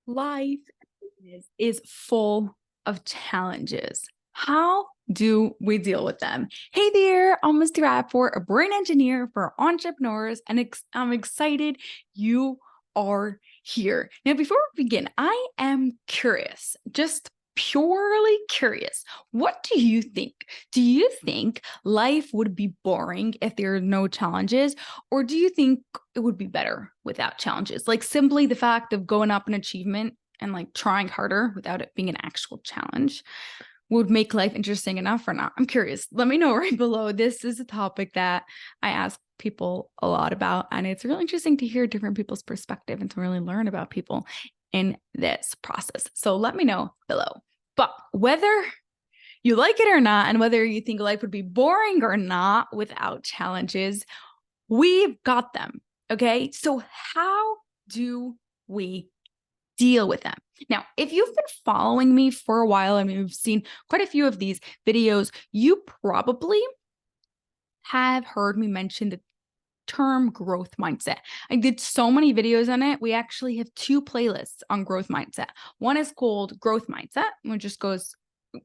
Life is full of challenges. How do we deal with them? Hey there, I'm Mr. Rapport, a brain engineer for entrepreneurs, and I'm excited you are here. Now, before we begin, I am curious, just purely curious. What do you think? Do you think life would be boring if there are no challenges? Or do you think it would be better without challenges? Like simply the fact of going up an achievement and like trying harder without it being an actual challenge would make life interesting enough or not? I'm curious. Let me know right below. This is a topic that I ask people a lot about, and it's really interesting to hear different people's perspective and to really learn about people in this process. So let me know below. But whether you like it or not, and whether you think life would be boring or not without challenges, we've got them. Okay. So how do we deal with them? Now, if you've been following me for a while and you've seen quite a few of these videos, you probably have heard me mention the term growth mindset. I did so many videos on it. We actually have two playlists on growth mindset. One is called Growth Mindset, which just goes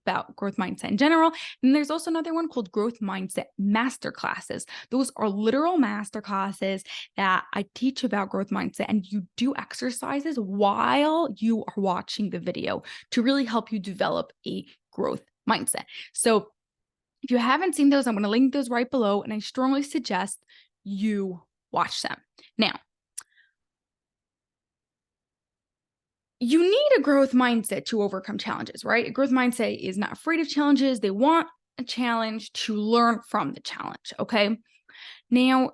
about growth mindset in general. And there's also another one called Growth Mindset Masterclasses. Those are literal masterclasses that I teach about growth mindset, and you do exercises while you are watching the video to really help you develop a growth mindset. So if you haven't seen those, I'm going to link those right below, and I strongly suggest you watch them. Now, you need a growth mindset to overcome challenges, right? A growth mindset is not afraid of challenges. They want a challenge to learn from the challenge, okay? Now,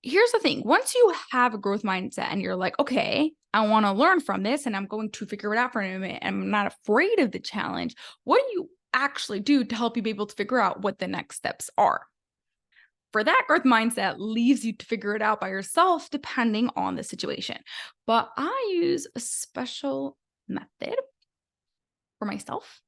here's the thing. Once you have a growth mindset and you're like, okay, I want to learn from this and I'm going to figure it out for a minute, and I'm not afraid of the challenge, what do you actually do to help you be able to figure out what the next steps are? For that, growth mindset leaves you to figure it out by yourself depending on the situation. But I use a special method for myself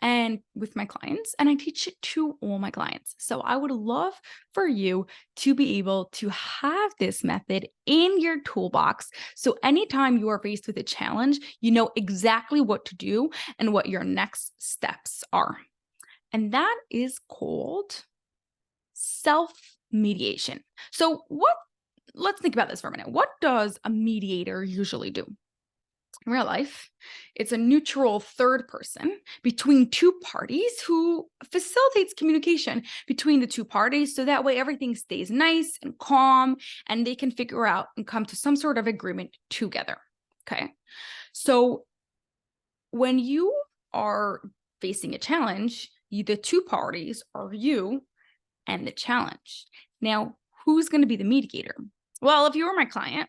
and with my clients, and I teach it to all my clients. So I would love for you to be able to have this method in your toolbox. So anytime you are faced with a challenge, you know exactly what to do and what your next steps are. And that is called self-mediation. So let's think about this for a minute. What does a mediator usually do? In real life, it's a neutral third person between two parties who facilitates communication between the two parties. So that way everything stays nice and calm and they can figure out and come to some sort of agreement together. Okay. So when you are facing a challenge, the two parties are you and the challenge. Now, who's going to be the mediator? Well, if you were my client,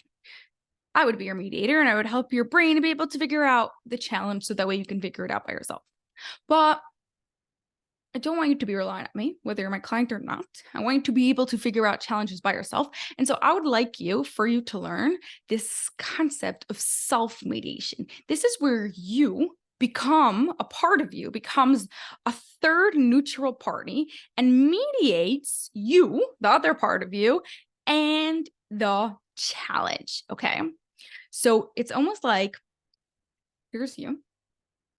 I would be your mediator and I would help your brain to be able to figure out the challenge so that way you can figure it out by yourself. But I don't want you to be relying on me, whether you're my client or not. I want you to be able to figure out challenges by yourself. And so I would like for you to learn this concept of self-mediation. This is where you become a part of you, becomes a third neutral party and mediates you, the other part of you, and the challenge. Okay. So it's almost like here's you,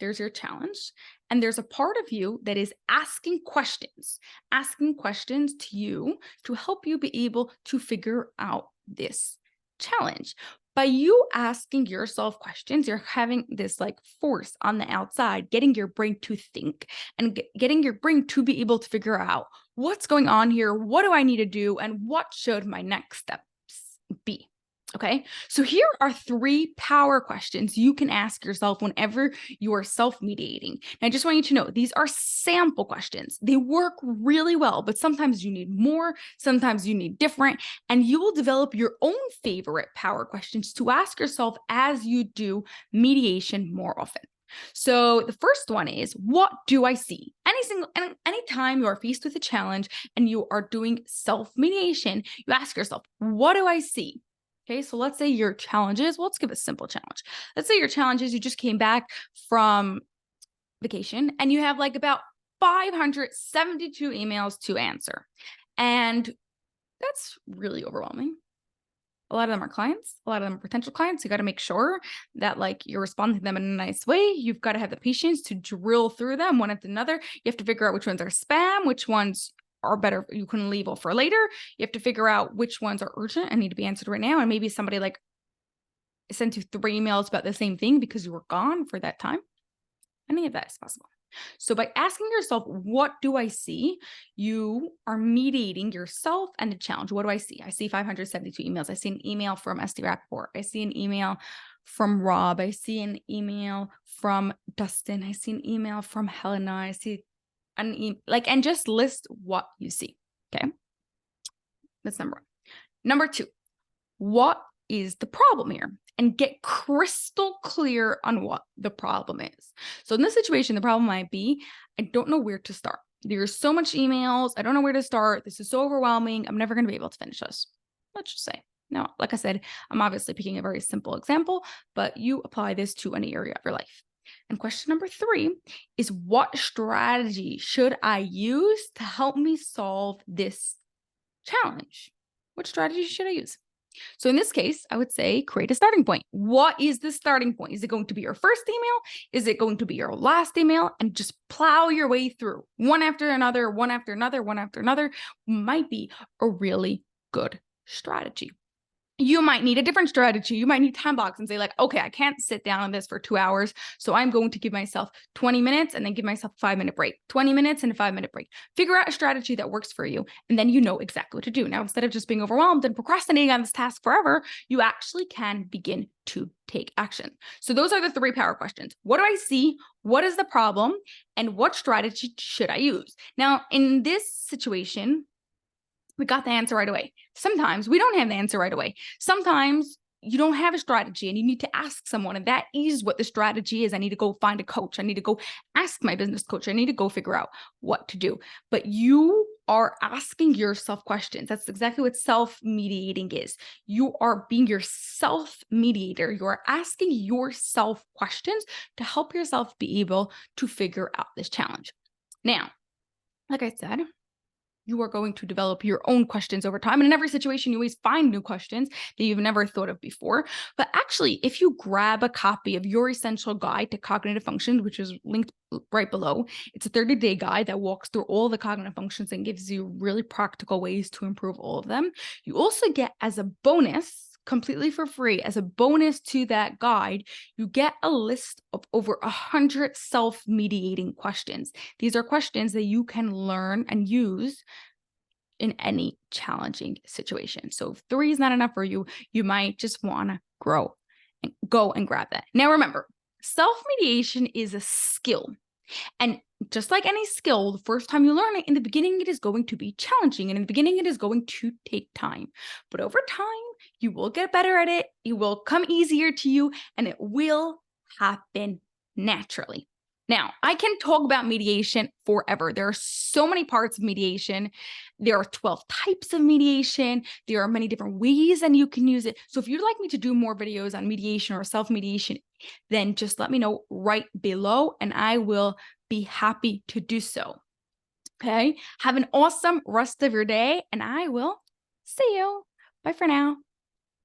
there's your challenge, and there's a part of you that is asking questions to you to help you be able to figure out this challenge. By you asking yourself questions, you're having this like force on the outside, getting your brain to think and getting your brain to be able to figure out what's going on here, what do I need to do, and what should my next steps be. Okay, so here are 3 power questions you can ask yourself whenever you are self-mediating. And I just want you to know these are sample questions. They work really well, but sometimes you need more, sometimes you need different, and you will develop your own favorite power questions to ask yourself as you do mediation more often. So the first one is, what do I see? Anytime you are faced with a challenge and you are doing self-mediation, you ask yourself, what do I see? Okay, so let's say your challenge is, well, let's give a simple challenge. Let's say your challenge is you just came back from vacation and you have like about 572 emails to answer. And that's really overwhelming. A lot of them are clients. A lot of them are potential clients. You got to make sure that like you're responding to them in a nice way. You've got to have the patience to drill through them one after another. You have to figure out which ones are spam, which ones are better you can leave for later. You have to figure out which ones are urgent and need to be answered right now. And maybe somebody like sent you 3 emails about the same thing because you were gone for that time. Any of that is possible. So by asking yourself, what do I see? You are mediating yourself and the challenge. What do I see? I see 572 emails. I see an email from SD Rappaport. I see an email from Rob. I see an email from Dustin. I see an email from Helena. I see an email, and just list what you see. Okay. That's number 1. Number 2, what is the problem here? And get crystal clear on what the problem is. So in this situation, the problem might be, I don't know where to start. There's so much emails. I don't know where to start. This is so overwhelming. I'm never going to be able to finish this. Let's just say. Now, like I said, I'm obviously picking a very simple example, but you apply this to any area of your life. And question number 3 is, what strategy should I use to help me solve this challenge? What strategy should I use? So in this case, I would say create a starting point. What is the starting point? Is it going to be your first email? Is it going to be your last email? And just plow your way through one after another, one after another, one after another might be a really good strategy. You might need a different strategy. You might need time blocks and say like, okay, I can't sit down on this for 2 hours. So I'm going to give myself 20 minutes and then give myself a 5-minute break, 20 minutes and a 5-minute break. Figure out a strategy that works for you. And then you know exactly what to do. Now, instead of just being overwhelmed and procrastinating on this task forever, you actually can begin to take action. So those are the 3 power questions. What do I see? What is the problem? And what strategy should I use? Now, in this situation, we got the answer right away. Sometimes we don't have the answer right away. Sometimes you don't have a strategy and you need to ask someone, and that is what the strategy is. I need to go find a coach. I need to go ask my business coach. I need to go figure out what to do. But you are asking yourself questions. That's exactly what self-mediating is. You are being your self-mediator. You are asking yourself questions to help yourself be able to figure out this challenge. Now, like I said, you are going to develop your own questions over time. And in every situation, you always find new questions that you've never thought of before. But actually, if you grab a copy of Your Essential Guide to Cognitive Functions, which is linked right below, it's a 30-day guide that walks through all the cognitive functions and gives you really practical ways to improve all of them. You also get, as a bonus, completely for free, as a bonus to that guide, you get a list of over 100 self-mediating questions. These are questions that you can learn and use in any challenging situation. So if 3 is not enough for you, you might just want to grow and go and grab that. Now, remember, self-mediation is a skill. And just like any skill, the first time you learn it, in the beginning, it is going to be challenging. And in the beginning, it is going to take time. But over time, you will get better at it. It will come easier to you, and it will happen naturally. Now, I can talk about mediation forever. There are so many parts of mediation. There are 12 types of mediation. There are many different ways that you can use it. So if you'd like me to do more videos on mediation or self-mediation, then just let me know right below and I will be happy to do so. Okay? Have an awesome rest of your day and I will see you. Bye for now.